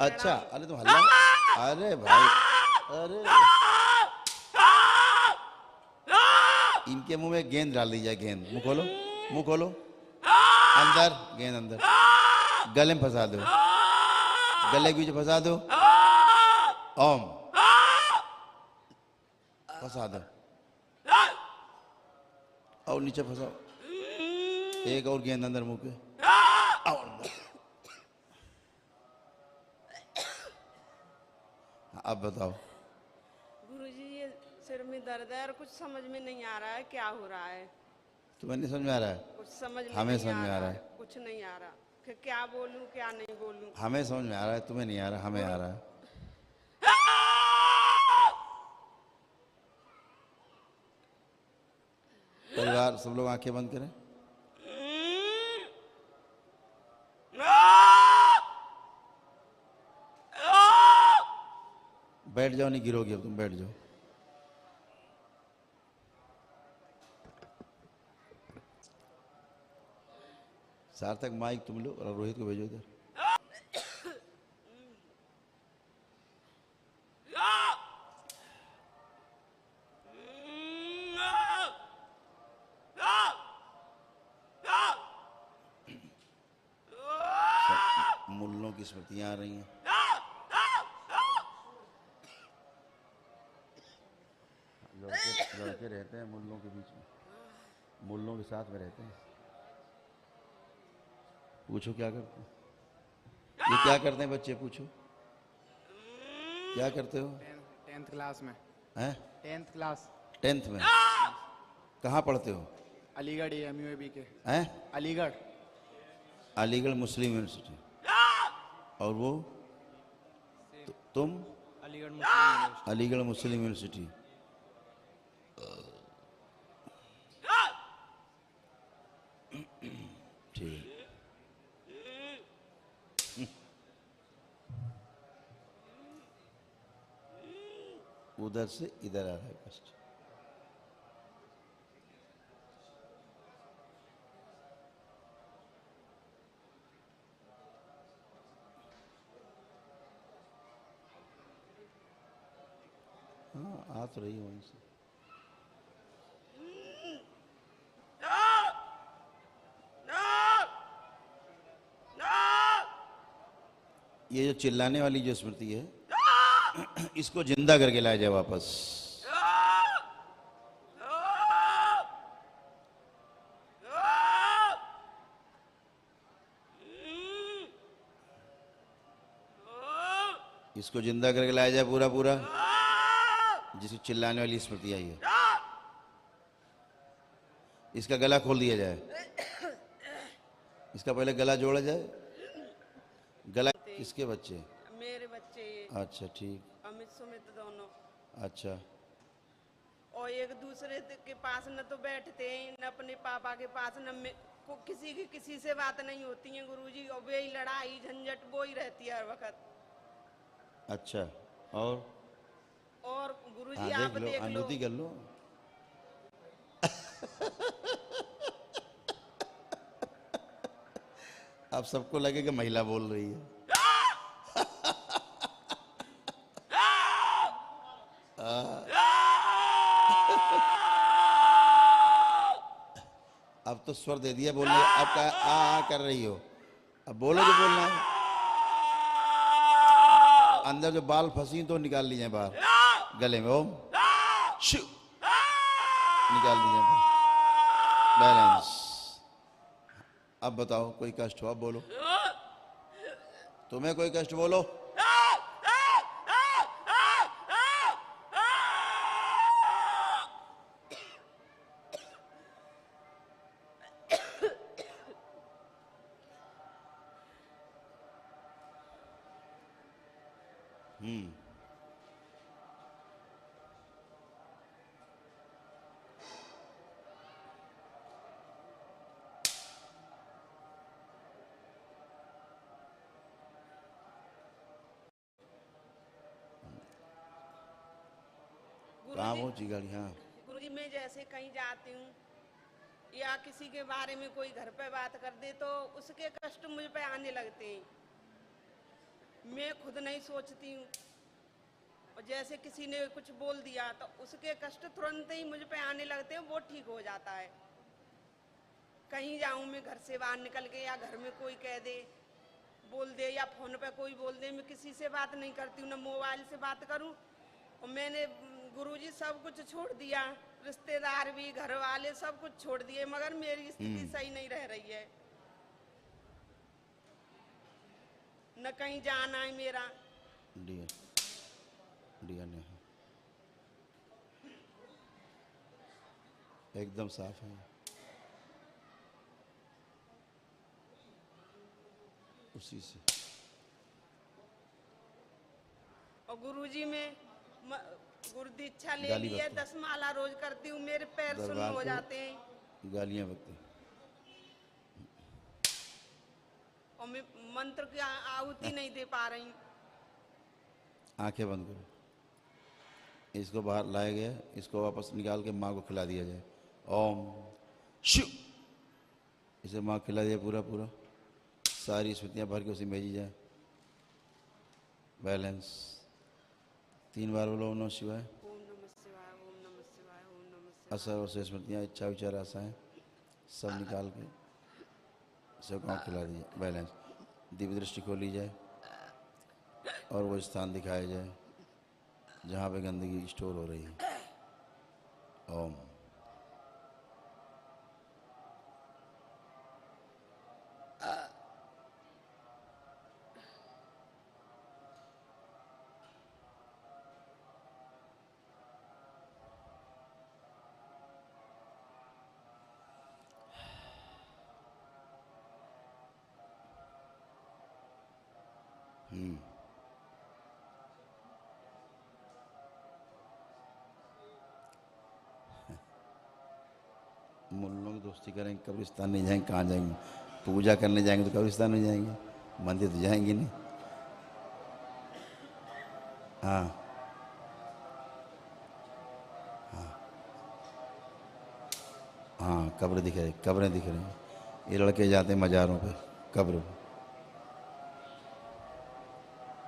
अच्छा, अरे तुम हल्ला, अरे भाई, अरे इनके मुंह में गेंद डाल दी जाए, गेंद, मुंह खोलो, मुंह खोलो, अंदर गेंद, अंदर गले में फंसा दो, गले के बीच फंसा दो, ओम फंसा दो, और नीचे फंसाओ, एक और गेंद अंदर मुंह के, और अंदर। अब बताओ। गुरुजी ये सिर में दर्द है और कुछ समझ में नहीं आ रहा है क्या हो रहा है। तुम्हें नहीं समझ में आ रहा है? कुछ समझ में हमें नहीं समझ आ में आ रहा रहा है, है। कुछ नहीं आ रहा, फिर क्या बोलूं क्या नहीं बोलूं। हमें समझ में आ रहा है, तुम्हें नहीं आ रहा, हमें आ रहा है। परिवार सब लोग आंखें बंद करें। बैठ जाओ, नहीं गिरोगे अब तुम, बैठ जाओ। सार्थक माइक तुम लो और रोहित को भेजो इधर। मुल्लों की स्मृतियां आ रही हैं। लड़के लड़के रहते हैं मुल्लों के बीच में, मुल्लों के साथ में रहते हैं। पूछो क्या करते हैं, ये क्या करते हैं बच्चे, पूछो क्या करते हो? टेंथ क्लास में। हैं? 10th class. 10th में? कहाँ पढ़ते हो? अलीगढ़ MUAB के। हैं? अलीगढ़। अलीगढ़ मुस्लिम यूनिवर्सिटी। और वो तुम? अलीगढ़ मुस्लिम यूनिवर्सिटी। अलीगढ़ मुस्लिम यूनिवर्सिटी। ठीक। उधर से इधर आ रहा है कष्ट। हाँ, आ तो रही है वहीं से। ये जो चिल्लाने वाली जो स्मृति है, इसको जिंदा करके लाया जाए वापस। इसको जिंदा करके लाया जाए पूरा पूरा, जिसकी चिल्लाने वाली स्मृति आई है। इसका गला खोल दिया जाए, इसका पहले गला जोड़ा जाए। गला किसके बच्चे? मेरे बच्चे ये अच्छा ठीक। अमित सुमित दोनों। अच्छा। और एक दूसरे के पास न तो बैठते हैं, न अपने पापा के पास, न को किसी की किसी से बात नहीं होती है गुरुजी, और वे ही लड़ाई झंझट वो ही रहती है हर वक्त। अच्छा। और गुरुजी हाँ, आप देख लो, देख लो। अनुभूति कर लो। अब सबको लगे कि महिला बोल रही है। अब तो स्वर दे दिया बोलने, अब क्या आ कर रही हो, अब बोलो जो बोलना है। अंदर जो बाल फंसी तो निकाल लीजिए बाहर, गले में ओम शिव निकाल दीजिए बाहर। बैलेंस। अब बताओ, कोई कष्ट हो अब बोलो, तुम्हें कोई कष्ट बोलो। कहाँ पहुंची गाड़ी? हाँ गुरुजी मैं जैसे कहीं जाती हूँ या किसी के बारे में कोई घर पे बात कर दे तो उसके कष्ट मुझ पे आने लगते हैं। मैं खुद नहीं सोचती हूँ, और जैसे किसी ने कुछ बोल दिया तो उसके कष्ट तुरंत ही मुझ पे आने लगते हैं, वो ठीक हो जाता है। कहीं जाऊं मैं घर से बाहर निकल के, या घर में कोई कह दे, बोल दे, या फोन पे कोई बोल दे, मैं किसी से बात नहीं करती हूँ, ना मोबाइल से बात करूं। और मैंने गुरुजी सब कुछ छोड़ दिया, रिश्तेदार भी, घर वाले सब कुछ छोड़ दिए, मगर मेरी स्थिति सही नहीं रह रही है। न कहीं जाना है मेरा। डियर डियर ने एकदम साफ है, उसी से। और गुरुजी में गुरु दीक्षा ले गाली ली है, बकते 10 माला रोज करती हूँ, मेरे पैर सुन्न दरबार हो को जाते हैं। गालियां बकते। और मैं मंत्र की आहुति नहीं दे पा रही हूँ। आंखें बंद करो, इसको बाहर लाया गया, इसको वापस निकाल के माँ को खिला दिया जाए। ओम शिव, इसे माँ खिला दिया पूरा पूरा, सारी स्मृतियाँ भर के उसे भेजी जाए। बैलेंस 3 बार बोलो ओम नमः शिवाय। ओम नमः शिवाय, ओम नमः शिवाय, ओम नमः शिवाय। असर और से स्मृतियाँ, इच्छा विचार आशाएं सब निकाल के सब गाँव खिला दिए। बैलेंस, दिव्य दृष्टि खोली जाए और वो स्थान दिखाया जाए जहाँ पे गंदगी स्टोर हो रही है। ओम मुल्लों की दोस्ती करेंगे, कब्रिस्तान नहीं जाएंगे, कहाँ जाएंगे? पूजा करने जाएंगे तो कब्रिस्तान में जाएंगे, मंदिर तो जाएंगे नहीं। हाँ हाँ, कब्र दिख रही, कब्रें दिख रही। ये लड़के जाते हैं मज़ारों पे, कब्र पे।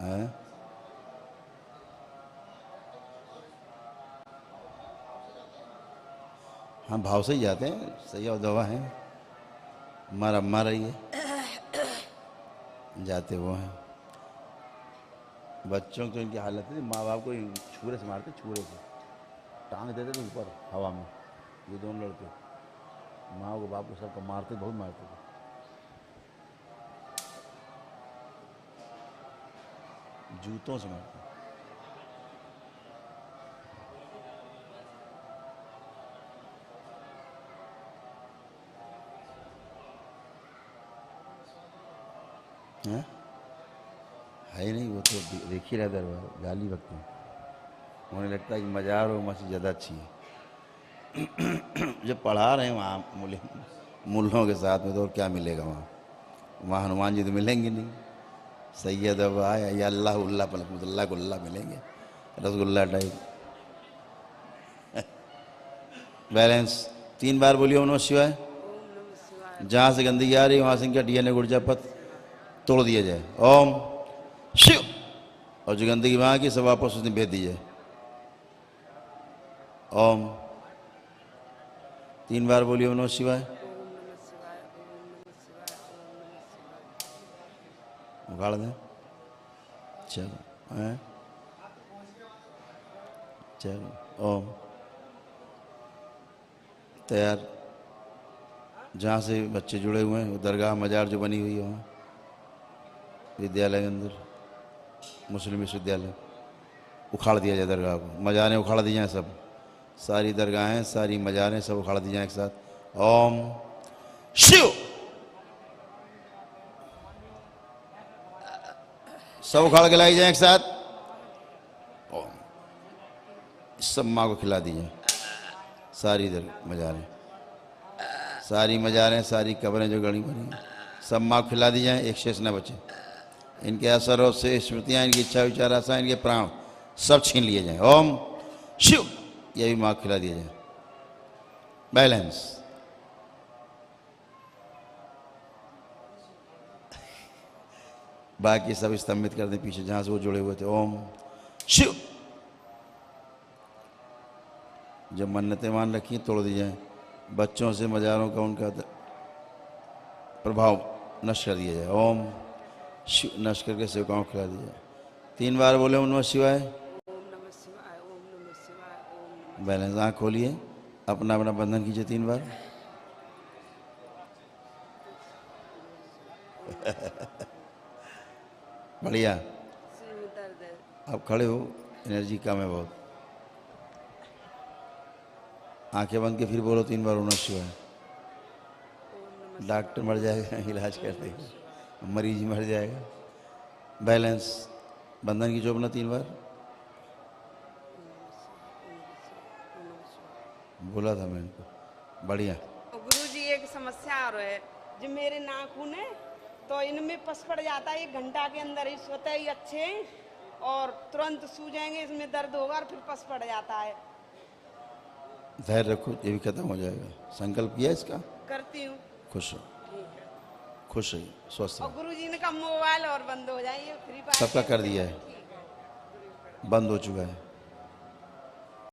हैं? हाँ, भाव से ही जाते हैं, सही और दवा है, मर रही है, जाते वो हैं। बच्चों की तो इनकी हालत है, माँ बाप को छुरे से मारते, छुरे से टांग देते थे ऊपर हवा में। ये दोनों लड़के माँ को बाप को सबको मारते, बहुत मारते थे। जूतों से मारते। हैं? है ही नहीं, वो तो देख ही रहा दरबार, गाली बकते हैं। उन्हें लगता है कि मज़ार और मस्जिद ज़्यादा अच्छी है। जब पढ़ा रहे हैं वहाँ मुल्लों के साथ में, तो और क्या मिलेगा वहाँ? वहाँ हनुमान जी तो मिलेंगे नहीं, सैयद अब आया या अल्लाह उल्ला अल्लाह को अल्लाह मिलेंगे, रसगुल्ला टाइप। बैलेंस 3 बार बोलिए ओम नमः शिवाय। ओम नमः शिवाय। जहाँ से गंदगी आ रही है वहाँ से इनका डीएनए गुर्जा पथ तोड़ दिया जाए। ओम शिव, और जो गंदगी वहाँ की सब वापस उसने भेज दी जाए। ओम 3 बार बोलिए ओम नमः शिवाय। ओम नमः शिवाय, ओम नमः शिवाय, ओम नमः शिवाय। उखाड़ दें, चलो हैं, चलो ओम तैयार। जहाँ से बच्चे जुड़े हुए हैं, वो दरगाह मज़ार जो बनी हुई है वहाँ विद्यालय के अंदर, मुस्लिम विश्वविद्यालय, उखाड़ दिया जाए दरगाह को। मज़ारें उखाड़ दी जाएँ सब, सारी दरगाहें, सारी मज़ारें सब उखाड़ दी जाएँ एक साथ। ओम शिव, सब उखाड़ के लाई जाए एक साथ। ओम, सब माँ को खिला दी जाए, सारी मज़ारें, सारी मज़ारें, सारी कब्रें जो गड़ी बनी सब माँ को खिला दी जाए, एक शेष न बचे। इनके असरों से स्मृतियाँ, इनकी इच्छा विचार आशा, इनके प्राण सब छीन लिए जाएं। ओम शिव, ये भी माँ को खिला दिया जाए। बैलेंस, बाकी सब स्तंभित कर दें पीछे जहां से वो जुड़े हुए थे। ओम शिव। जब मन्नतें मान रखी तोड़ दी जाए। बच्चों से मजारों का उनका प्रभाव नष्ट कर दिया जाए। ओम शिव नष्ट करके सेवकाओं को खिला दिया जाए। 3 बार बोले ओम नमः शिवाय। ओम नमः शिवाय, ओम नमः शिवाय, ओम नमः। बैलेंस आँख खोलिए, अपना अपना बंधन कीजिए 3 बार। बढ़िया। सिर में दर्द है। आप खड़े हो, एनर्जी कम है बहुत। आंखें बंद के फिर बोलो 3 बार ओम नमः शिवाय। ओम नमः। डॉक्टर मर जाएगा इलाज करते, मरीज मर जाएगा। बैलेंस बंधन की चोपना 3 बार। बोला था मैं इनको। बढ़िया। गुरु जी एक समस्या आ रही है, जो मेरे नाखून है तो इनमें पस पड़ जाता है 1 घंटा के अंदर ही, स्वतः ही अच्छे हैं और तुरंत सूजेंगे, इसमें दर्द होगा और फिर पस पड़ जाता है। धैर्य रखो, ये भी खत्म हो जाएगा। संकल्प किया इसका? करती हूँ। खुश हो, ठीक है। खुश रहिए, स्वस्थ और रहो। गुरु जी ने कहा मोबाइल और बंद हो जाए, ये फ्री फायर सबका कर दिया है, ठीक है। बंद हो चुका है।